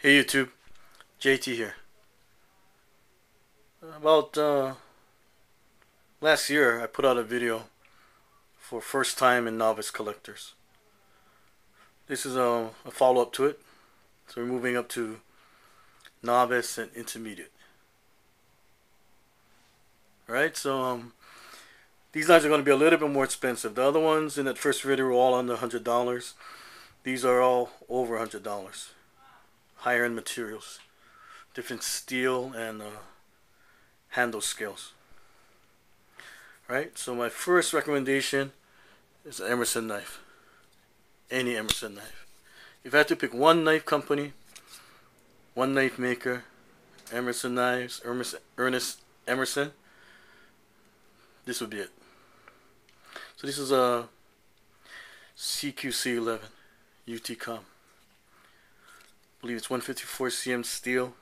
Hey YouTube, JT here. About last year, I put out a video for first time and novice collectors. This is a follow-up to it. So we're moving up to novice and intermediate. Alright, so these knives are going to be a little bit more expensive. The other ones in that first video were all under $100. These are all over $100. Higher end materials, different steel and handle scales. Right, so my first recommendation is an Emerson knife. Any Emerson knife. If I had to pick one knife company, one knife maker, Emerson Knives, Ernest Emerson, this would be it. So this is a CQC11 UT-Com. I believe it's 154 cm steel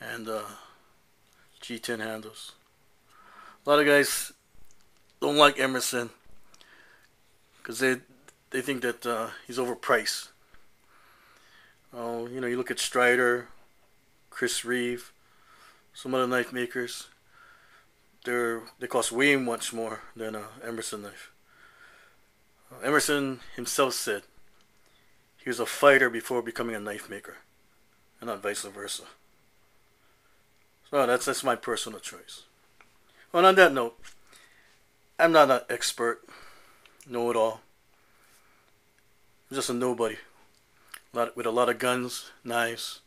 and G10 handles. A lot of guys don't like Emerson because they think that he's overpriced. You know, you look at Strider, Chris Reeve, some other knife makers. They cost way much more than an Emerson knife. Emerson himself said he was a fighter before becoming a knife maker, and not vice versa. So that's my personal choice. Well, on that note, I'm not an expert, know-it-all. I'm just a nobody, with a lot of guns, knives,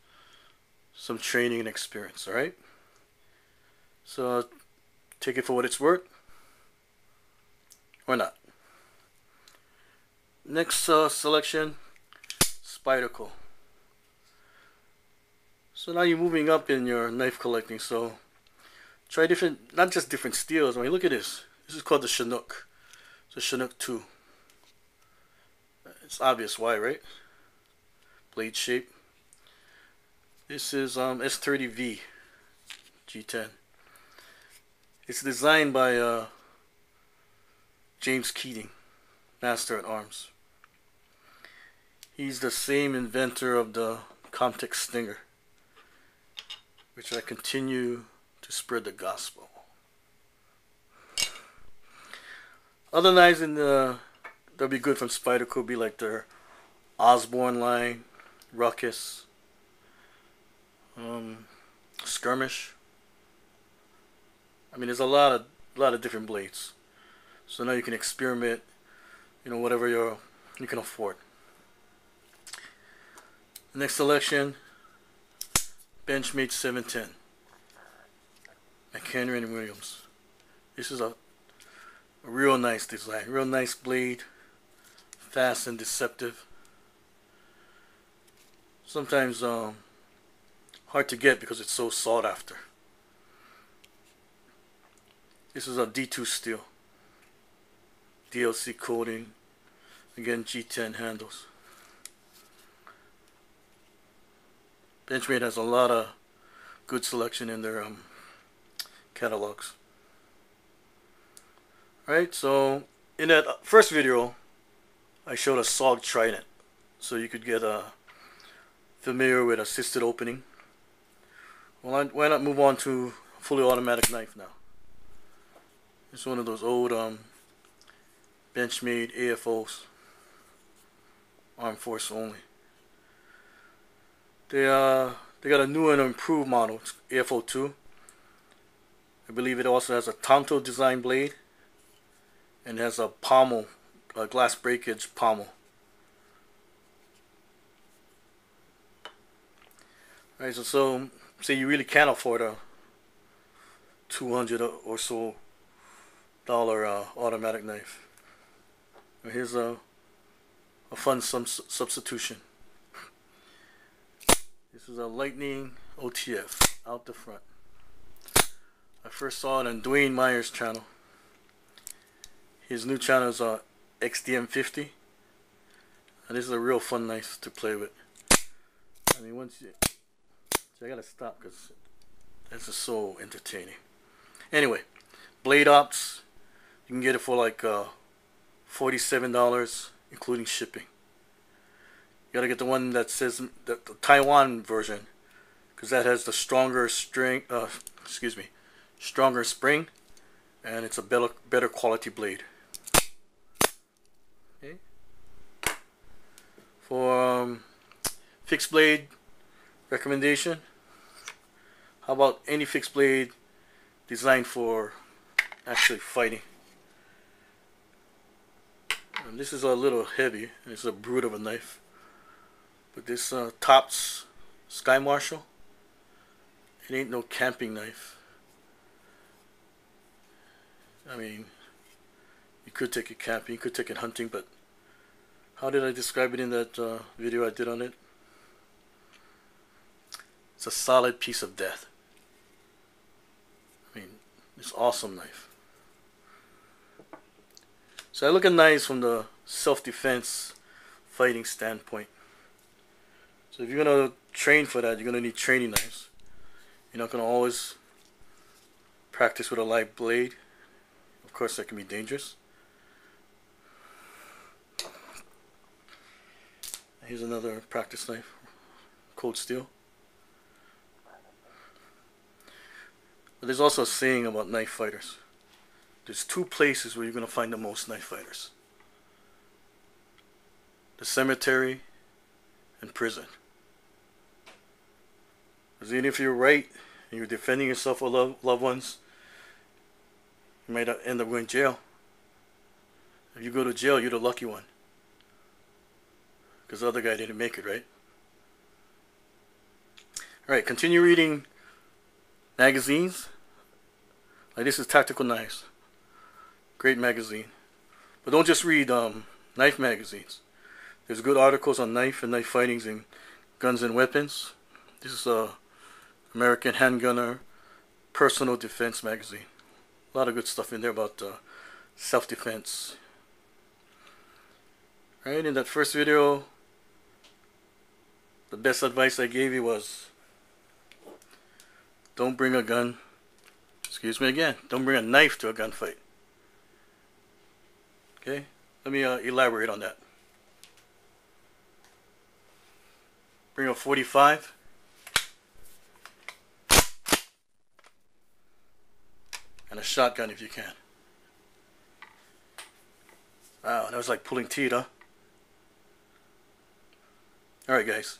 some training and experience. All right. So take it for what it's worth, or not. Next selection, Spyderco. So now you're moving up in your knife collecting. So try different, not just different steels. When you look at this is called the Chinook. It's a Chinook 2. It's obvious why, right? Blade shape. This is S30V G10. It's designed by James Keating, Master at Arms. He's the same inventor of the Comtech Stinger, which I continue to spread the gospel. Other knives in that'll be good from Spyderco would be like their Osborne line, Ruckus, Skirmish. I mean, there's a lot of different blades. So now you can experiment, you know, whatever you can afford. The next selection, Benchmade 710. McHenry & Williams. This is a real nice design, real nice blade, fast and deceptive. Sometimes hard to get because it's so sought after. This is a D2 steel, DLC coating, again G10 handles. Benchmade has a lot of good selection in their catalogs. Alright, so in that first video I showed a SOG Trident, so you could get familiar with assisted opening. Well, why not move on to a fully automatic knife now? It's one of those old Benchmade AFOs, Armed Force only. They got a new and improved model, it's AFO 2. I believe it also has a Tonto design blade and has a pommel, a glass breakage pommel. Alright, so say you really can't afford a $200 or so automatic knife. Here's a fun substitution. This is a Lightning OTF out the front. I first saw it on Dwayne Meyer's channel. His new channel is XDM50, and this is a real fun knife to play with. I mean, I gotta stop because this is so entertaining. Anyway, Blade Ops, you can get it for like $47, including shipping. gotta get the one that says the Taiwan version, because that has the stronger string. Stronger spring, and it's a better quality blade. Okay. For fixed blade recommendation, how about any fixed blade designed for actually fighting? And this is a little heavy. It's a brute of a knife. But this Tops Sky Marshal, it ain't no camping knife. I mean, you could take it camping, you could take it hunting, but how did I describe it in that video I did on it? It's a solid piece of death. I mean, it's an awesome knife. So I look at knives from the self-defense fighting standpoint. So if you're going to train for that, you're going to need training knives. You're not going to always practice with a live blade. Of course, that can be dangerous. Here's another practice knife, cold steel. But there's also a saying about knife fighters. There's two places where you're going to find the most knife fighters: the cemetery and prison. Because even if you're right and you're defending yourself or loved ones, you might end up going to jail. If you go to jail, you're the lucky one, because the other guy didn't make it, right? Alright, continue reading magazines. Like this is Tactical Knives. Great magazine. But don't just read knife magazines. There's good articles on knife and knife fightings and guns and weapons. This is American Handgunner Personal Defense magazine. A lot of good stuff in there about self-defense. Right, in that first video, the best advice I gave you was, don't bring a gun. Excuse me again. Don't bring a knife to a gunfight. Okay? Let me elaborate on that. Bring a .45. And a shotgun if you can. Wow, that was like pulling teeth, huh? Alright guys.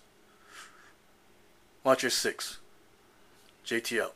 Watch your 6. JT out.